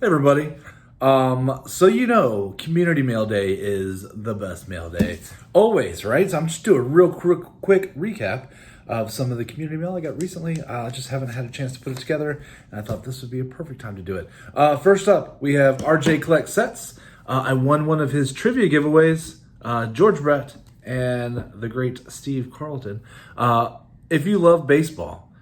everybody. Community Mail Day is the best mail day. Always, right? So I'm just doing a real quick recap of some of the community mail I got recently. I just haven't had a chance to put it together, and I thought this would be a perfect time to do it. First up, we have RJ Collect Sets. I won one of his trivia giveaways, George Brett and the great Steve Carlton. If you love baseball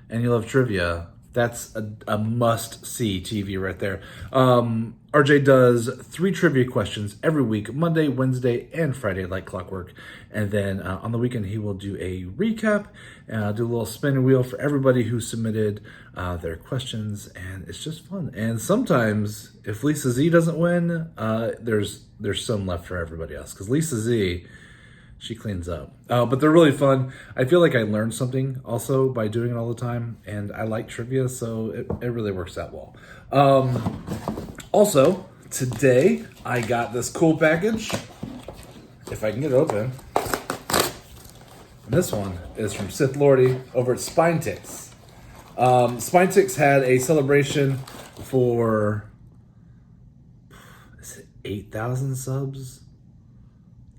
and you love trivia, that's a must-see TV right there. RJ does 3 trivia questions every week, Monday, Wednesday, and Friday, like clockwork. And then on the weekend, he will do a recap, do a little spin wheel for everybody who submitted their questions, and it's just fun. And sometimes, if Lisa Z doesn't win, there's some left for everybody else, because Lisa Z, she cleans up. But they're really fun. I feel like I learned something also by doing it all the time, and I like trivia, so it really works out well. Also, today I got this cool package, if I can get it open. And this one is from Sith Lordy over at Spine Ticks. Spine Ticks had a celebration for, is it 8,000 subs?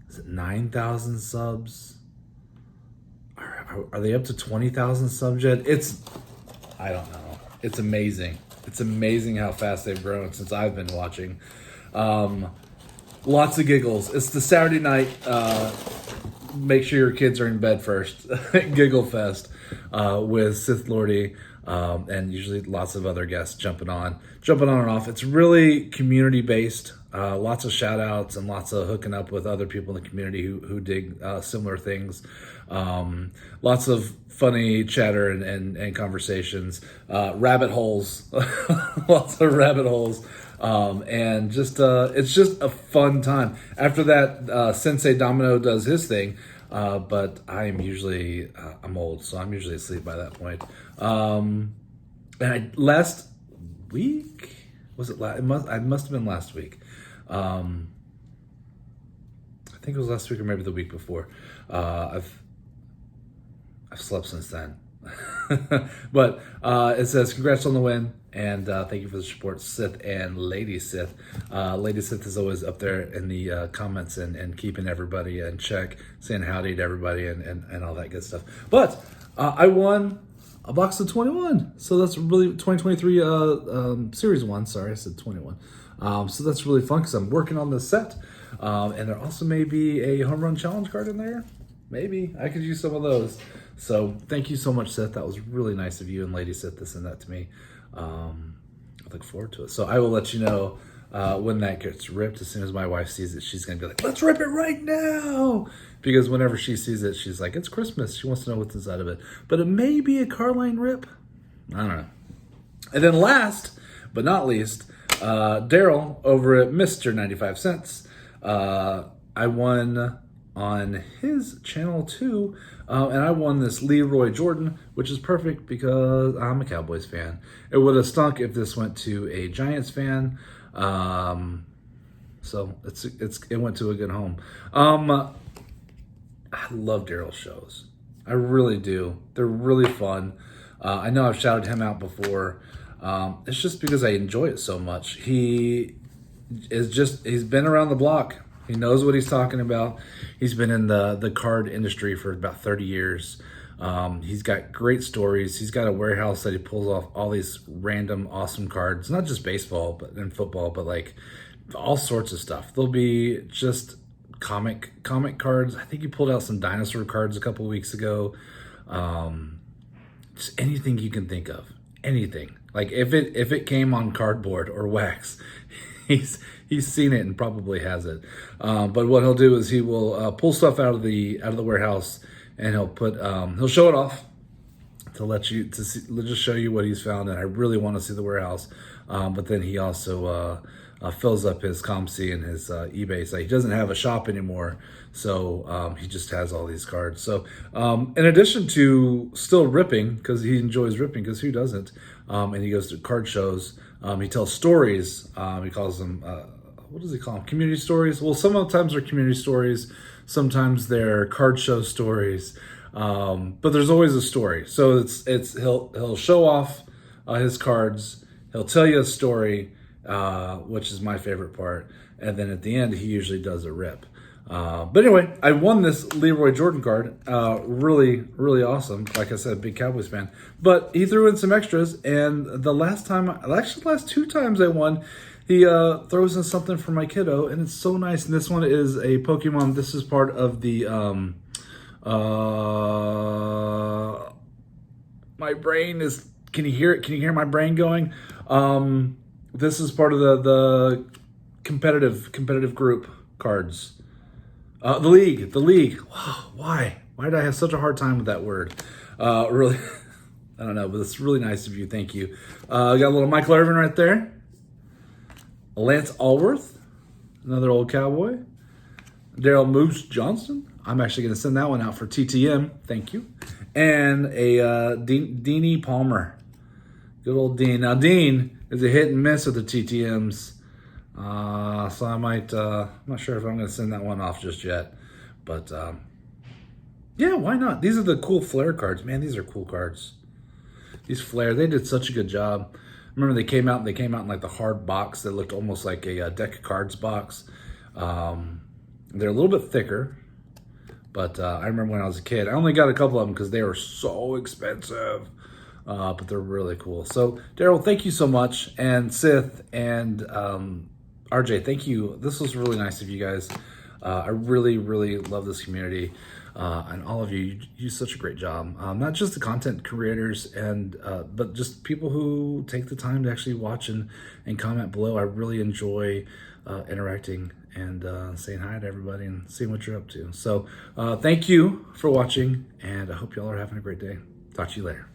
Is it 9,000 subs? Are they up to 20,000 subs yet? I don't know. It's amazing. It's amazing how fast they've grown since I've been watching. Lots of giggles. It's the Saturday night, make sure your kids are in bed first, Giggle Fest with Sith Lordy, and usually lots of other guests jumping on and off. It's really community based. Lots of shout outs and lots of hooking up with other people in the community who dig similar things. Lots of funny chatter and conversations, rabbit holes, lots of rabbit holes. And just it's just a fun time. After that, Sensei Domino does his thing, but I'm usually I'm old, so I'm usually asleep by that point. And last week, was it last? I must have been last week. I think it was last week or maybe the week before. I've slept since then. But it says, congrats on the win, and thank you for the support, Sith and Lady Sith. Lady Sith is always up there in the comments and keeping everybody in check, saying howdy to everybody and all that good stuff. But I won a box of 21. So that's really 2023 Series 1. Sorry, I said 21. So that's really fun because I'm working on this set. And there also may be a home run challenge card in there. Maybe I could use some of those. So thank you so much, Seth. That was really nice of you and Lady Seth to send that to me. I look forward to it. So I will let you know when that gets ripped. As soon as my wife sees it, she's going to be like, let's rip it right now. Because whenever she sees it, she's like, it's Christmas. She wants to know what's inside of it. But it may be a Carline rip. I don't know. And then last but not least, Daryl over at Mr. 95 Cents. I won on his channel too, and I won this Leroy Jordan, which is perfect because I'm a Cowboys fan. It would have stunk if this went to a Giants fan, so it went to a good home. I love Daryl's shows. I really do. They're really fun. I know I've shouted him out before. It's just because I enjoy it so much. He's been around the block. He knows what he's talking about. He's been in the card industry for about 30 years. He's got great stories. He's got a warehouse that he pulls off all these random awesome cards, not just baseball and football, but like all sorts of stuff. There'll be just comic cards. I think he pulled out some dinosaur cards a couple weeks ago. Just anything you can think of. Anything. Like if it came on cardboard or wax, he's seen it and probably has it. But what he'll do is he will pull stuff out of the warehouse, and he'll show it off to just show you what he's found. And I really want to see the warehouse. But then he also fills up his ComC and his eBay site. He doesn't have a shop anymore, so he just has all these cards. So in addition to still ripping, because he enjoys ripping, because who doesn't? And he goes to card shows. He tells stories. He calls them, what does he call them? Community stories? Well, sometimes they're community stories. Sometimes they're card show stories. But there's always a story. So he'll show off his cards. He'll tell you a story, which is my favorite part. And then at the end, he usually does a rip. But anyway, I won this Leroy Jordan card. Really, really awesome. Like I said, big Cowboys fan. But he threw in some extras, and the last 2 times I won, he throws in something for my kiddo, and it's so nice. And this one is a Pokemon. This is part of the my brain is. Can you hear it? Can you hear my brain going? This is part of the competitive group cards. The league. Wow, why did I have such a hard time with that word? Really, I don't know, but it's really nice of you. Thank you. Got a little Michael Irvin right there. Lance Allworth, another old Cowboy. Daryl Moose Johnson. I'm actually going to send that one out for TTM. Thank you. And a Deanie Palmer. Good old Dean. Now, Dean is a hit and miss with the TTMs. So I might, I'm not sure if I'm going to send that one off just yet. But, yeah, why not? These are the cool Flair cards. Man, these are cool cards. These Flair, they did such a good job. Remember they came out in like the hard box that looked almost like a deck of cards box. They're a little bit thicker. But I remember when I was a kid, I only got a couple of them because they were so expensive. But they're really cool. So, Daryl, thank you so much. And Sith and RJ, thank you. This was really nice of you guys. I really, really love this community. And all of you do such a great job. Not just the content creators, but just people who take the time to actually watch and comment below. I really enjoy interacting and saying hi to everybody and seeing what you're up to. So thank you for watching, and I hope y'all are having a great day. Talk to you later.